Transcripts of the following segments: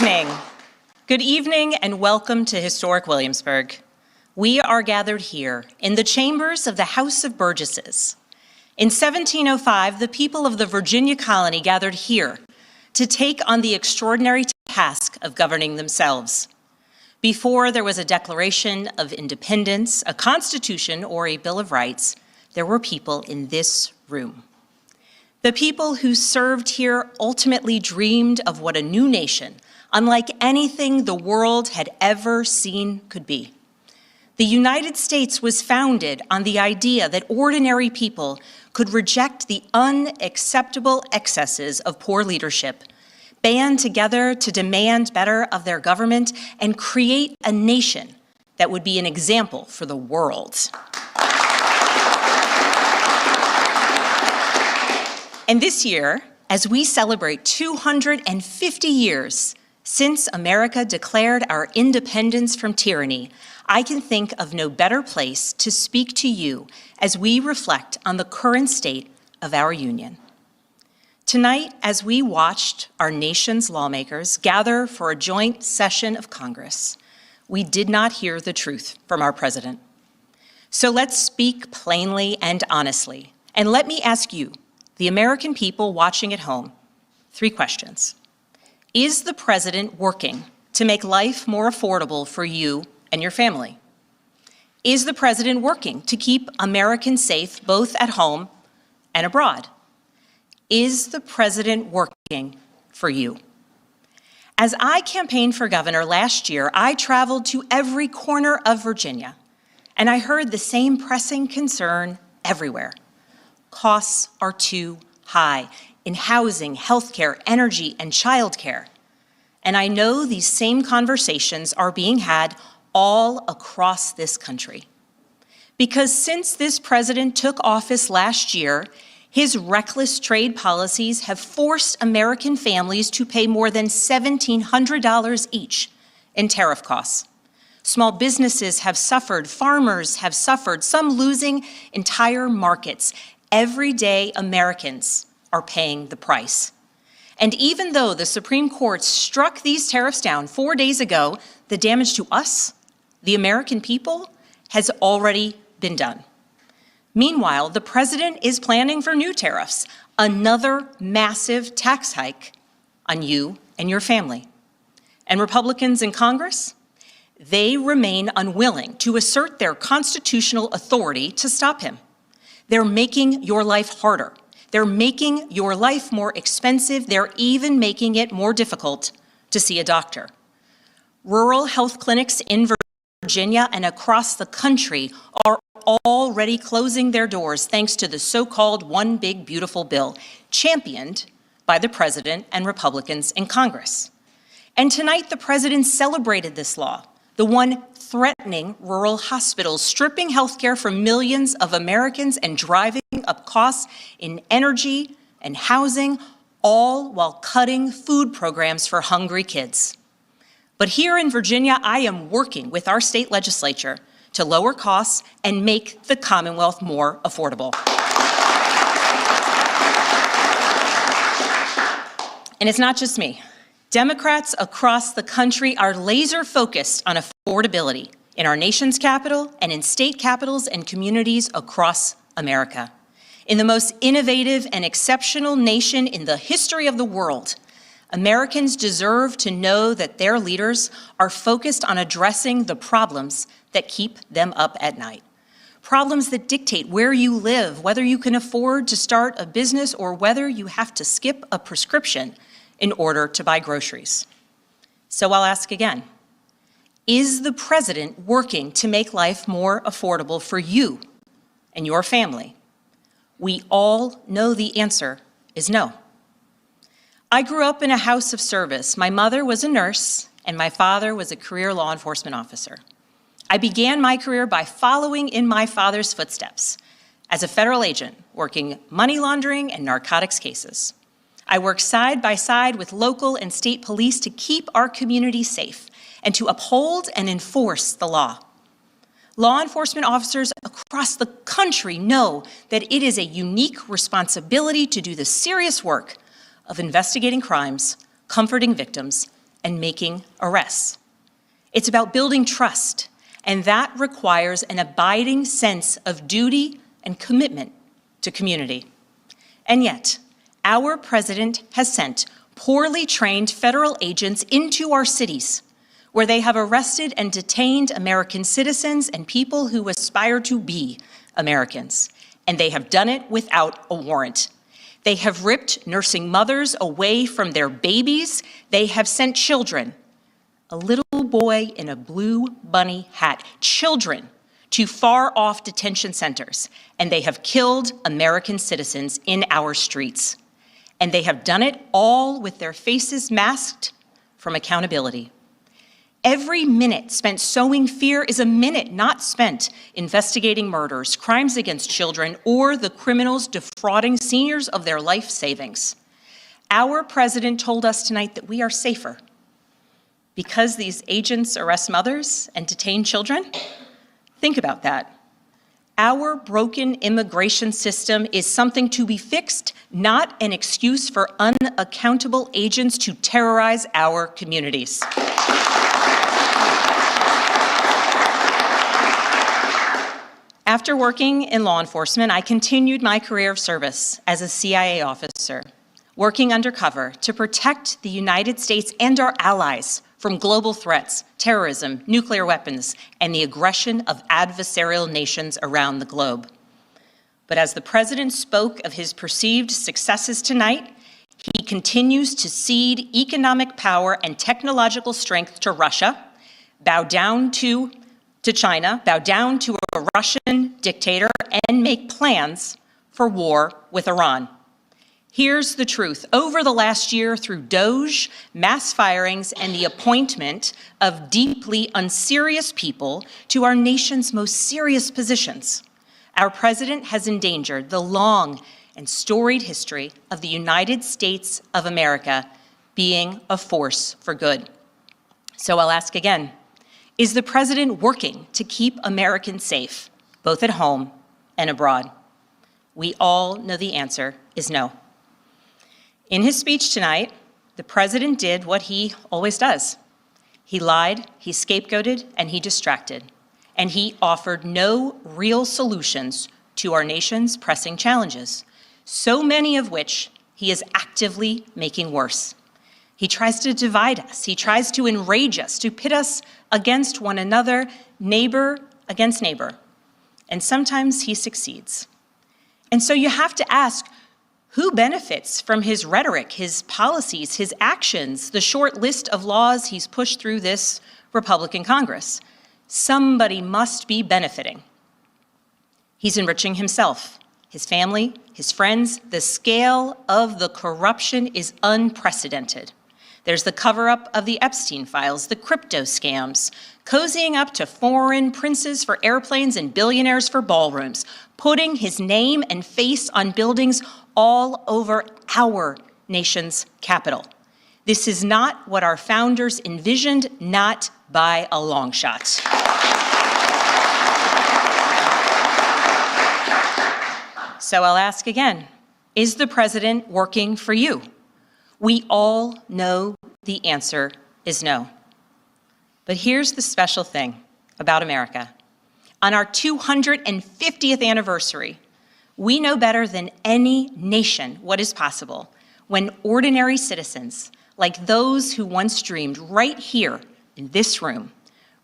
evening. Good evening and welcome to historic Williamsburg. We are gathered here in the chambers of the House of Burgesses. In 1705, the people of the Virginia colony gathered here to take on the extraordinary task of governing themselves. Before there was a Declaration of Independence, a Constitution, or a Bill of Rights, there were people in this room. The people who served here ultimately dreamed of what a new nation, unlike anything the world had ever seen, could be. The United States was founded on the idea that ordinary people could reject the unacceptable excesses of poor leadership, band together to demand better of their government, and create a nation that would be an example for the world. And this year, as we celebrate 250 years since America declared our independence from tyranny, I can think of no better place to speak to you as we reflect on the current state of our union. Tonight, as we watched our nation's lawmakers gather for a joint session of Congress, we did not hear the truth from our president. So let's speak plainly and honestly, and let me ask you, the American people watching at home, 3 questions. Is the president working to make life more affordable for you and your family? Is the president working to keep Americans safe both at home and abroad? Is the president working for you? As I campaigned for governor last year, I traveled to every corner of Virginia, and I heard the same pressing concern everywhere. Costs are too high in housing, healthcare, energy, and childcare. And I know these same conversations are being had all across this country. Because since this president took office last year, his reckless trade policies have forced American families to pay more than $1,700 each in tariff costs. Small businesses have suffered, farmers have suffered, some losing entire markets. Everyday Americans are paying the price. And even though the Supreme Court struck these tariffs down 4 days ago, the damage to us, the American people, has already been done. Meanwhile, the president is planning for new tariffs, another massive tax hike on you and your family. And Republicans in Congress, they remain unwilling to assert their constitutional authority to stop him. They're making your life harder. They're making your life more expensive. They're even making it more difficult to see a doctor. Rural health clinics in Virginia and across the country are already closing their doors thanks to the so-called One Big Beautiful Bill, championed by the president and Republicans in Congress. And tonight, the president celebrated this law, the one threatening rural hospitals, stripping healthcare from millions of Americans and driving up costs in energy and housing, all while cutting food programs for hungry kids. But here in Virginia, I am working with our state legislature to lower costs and make the Commonwealth more affordable. And it's not just me. Democrats across the country are laser focused on affordability in our nation's capital and in state capitals and communities across America. In the most innovative and exceptional nation in the history of the world, Americans deserve to know that their leaders are focused on addressing the problems that keep them up at night. Problems that dictate where you live, whether you can afford to start a business or whether you have to skip a prescription in order to buy groceries. So I'll ask again, is the president working to make life more affordable for you and your family? We all know the answer is no. I grew up in a house of service. My mother was a nurse and my father was a career law enforcement officer. I began my career by following in my father's footsteps as a federal agent, working money laundering and narcotics cases. I worked side by side with local and state police to keep our community safe and to uphold and enforce the law. Law enforcement officers across the country know that it is a unique responsibility to do the serious work of investigating crimes, comforting victims, and making arrests. It's about building trust, and that requires an abiding sense of duty and commitment to community. And yet, our president has sent poorly trained federal agents into our cities, where they have arrested and detained American citizens and people who aspire to be Americans. And they have done it without a warrant. They have ripped nursing mothers away from their babies. They have sent children, a little boy in a blue bunny hat, children to far-off detention centers, and they have killed American citizens in our streets. And they have done it all with their faces masked from accountability. Every minute spent sowing fear is a minute not spent investigating murders, crimes against children, or the criminals defrauding seniors of their life savings. Our president told us tonight that we are safer because these agents arrest mothers and detain children. Think about that. Our broken immigration system is something to be fixed, not an excuse for unaccountable agents to terrorize our communities. After working in law enforcement, I continued my career of service as a CIA officer, working undercover to protect the United States and our allies from global threats, terrorism, nuclear weapons, and the aggression of adversarial nations around the globe. But as the president spoke of his perceived successes tonight, he continues to cede economic power and technological strength to Russia, bow down to China, bow down to a Russian dictator, and make plans for war with Iran. Here's the truth. Over the last year, through DOGE, mass firings, and the appointment of deeply unserious people to our nation's most serious positions, our president has endangered the long and storied history of the United States of America being a force for good. So I'll ask again, is the president working to keep Americans safe, both at home and abroad? We all know the answer is no. In his speech tonight, the president did what he always does. He lied, he scapegoated, and he distracted. And he offered no real solutions to our nation's pressing challenges, so many of which he is actively making worse. He tries to divide us. He tries to enrage us, to pit us against one another, neighbor against neighbor. And sometimes he succeeds. And so you have to ask, who benefits from his rhetoric, his policies, his actions, the short list of laws he's pushed through this Republican Congress? Somebody must be benefiting. He's enriching himself, his family, his friends. The scale of the corruption is unprecedented. There's the cover-up of the Epstein files, the crypto scams, cozying up to foreign princes for airplanes and billionaires for ballrooms, putting his name and face on buildings all over our nation's capital. This is not what our founders envisioned, not by a long shot. So I'll ask again, is the president working for you? We all know the answer is no. But here's the special thing about America. On our 250th anniversary, we know better than any nation what is possible when ordinary citizens, like those who once dreamed right here in this room,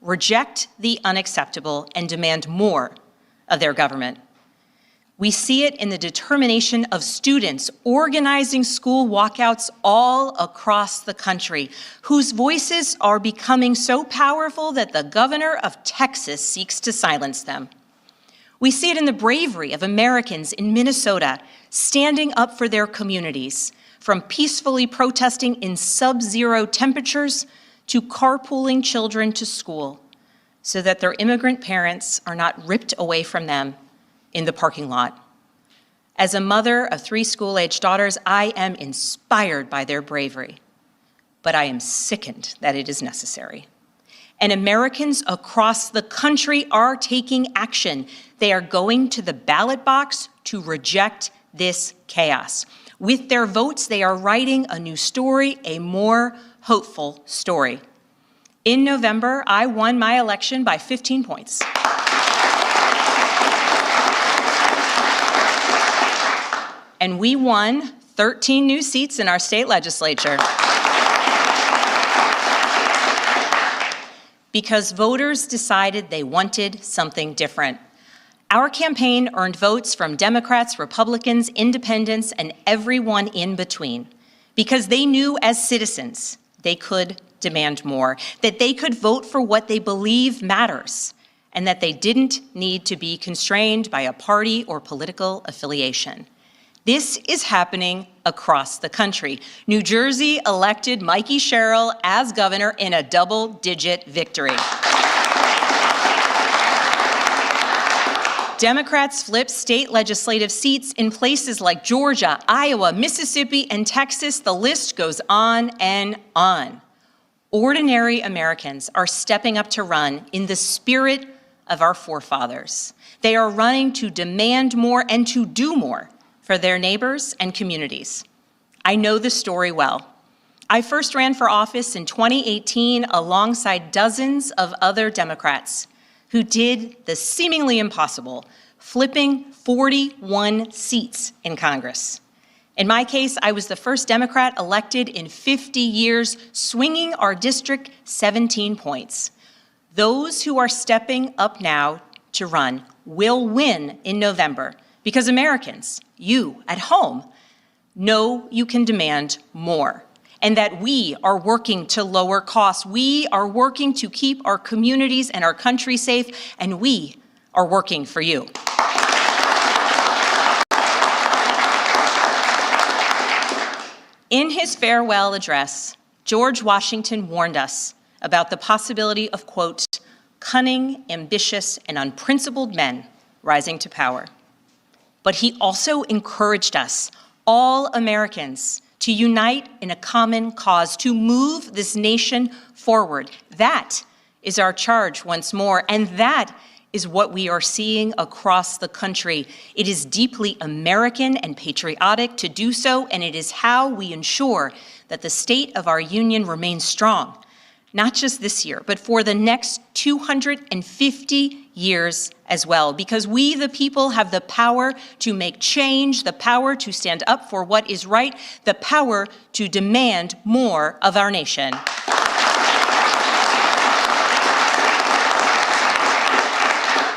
reject the unacceptable and demand more of their government. We see it in the determination of students organizing school walkouts all across the country, whose voices are becoming so powerful that the governor of Texas seeks to silence them. We see it in the bravery of Americans in Minnesota standing up for their communities, from peacefully protesting in sub-zero temperatures to carpooling children to school, so that their immigrant parents are not ripped away from them in the parking lot. As a mother of 3 school-aged daughters, I am inspired by their bravery, but I am sickened that it is necessary. And Americans across the country are taking action. They are going to the ballot box to reject this chaos. With their votes, they are writing a new story, a more hopeful story. In November, I won my election by 15 points. And we won 13 new seats in our state legislature. Because voters decided they wanted something different. Our campaign earned votes from Democrats, Republicans, independents, and everyone in between. Because they knew as citizens they could demand more, that they could vote for what they believe matters, and that they didn't need to be constrained by a party or political affiliation. This is happening across the country. New Jersey elected Mikey Sherrill as governor in a double-digit victory. Democrats flipped state legislative seats in places like Georgia, Iowa, Mississippi, and Texas. The list goes on and on. Ordinary Americans are stepping up to run in the spirit of our forefathers. They are running to demand more and to do more for their neighbors and communities. I know this story well. I first ran for office in 2018 alongside dozens of other Democrats who did the seemingly impossible, flipping 41 seats in Congress. In my case, I was the first Democrat elected in 50 years, swinging our district 17 points. Those who are stepping up now to run will win in November because Americans, you at home, know you can demand more and that we are working to lower costs. We are working to keep our communities and our country safe, and we are working for you. In his farewell address, George Washington warned us about the possibility of, quote, cunning, ambitious, and unprincipled men rising to power. But he also encouraged us, all Americans, to unite in a common cause, to move this nation forward. That is our charge once more, and that is what we are seeing across the country. It is deeply American and patriotic to do so, and it is how we ensure that the state of our union remains strong, not just this year, but for the next 250 years as well, because we, the people, have the power to make change, the power to stand up for what is right, the power to demand more of our nation.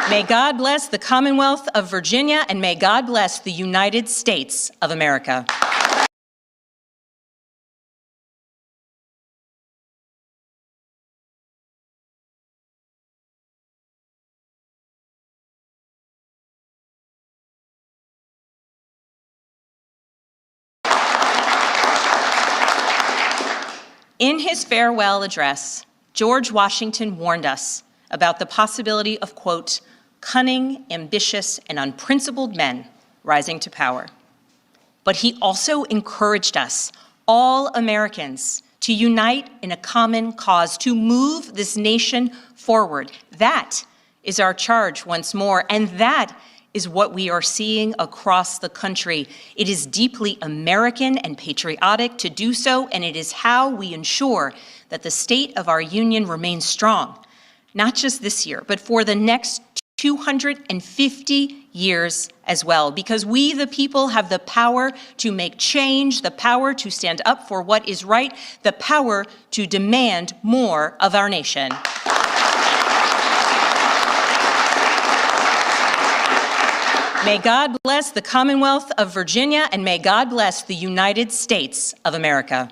May God bless the Commonwealth of Virginia, and may God bless the United States of America. In his farewell address, George Washington warned us about the possibility of, quote, cunning, ambitious, and unprincipled men rising to power. But he also encouraged us, all Americans, to unite in a common cause, to move this nation forward. That is our charge once more, and that is what we are seeing across the country. It is deeply American and patriotic to do so, and it is how we ensure that the state of our union remains strong, not just this year, but for the next 250 years as well, because we, the people, have the power to make change, the power to stand up for what is right, the power to demand more of our nation. May God bless the Commonwealth of Virginia, and may God bless the United States of America.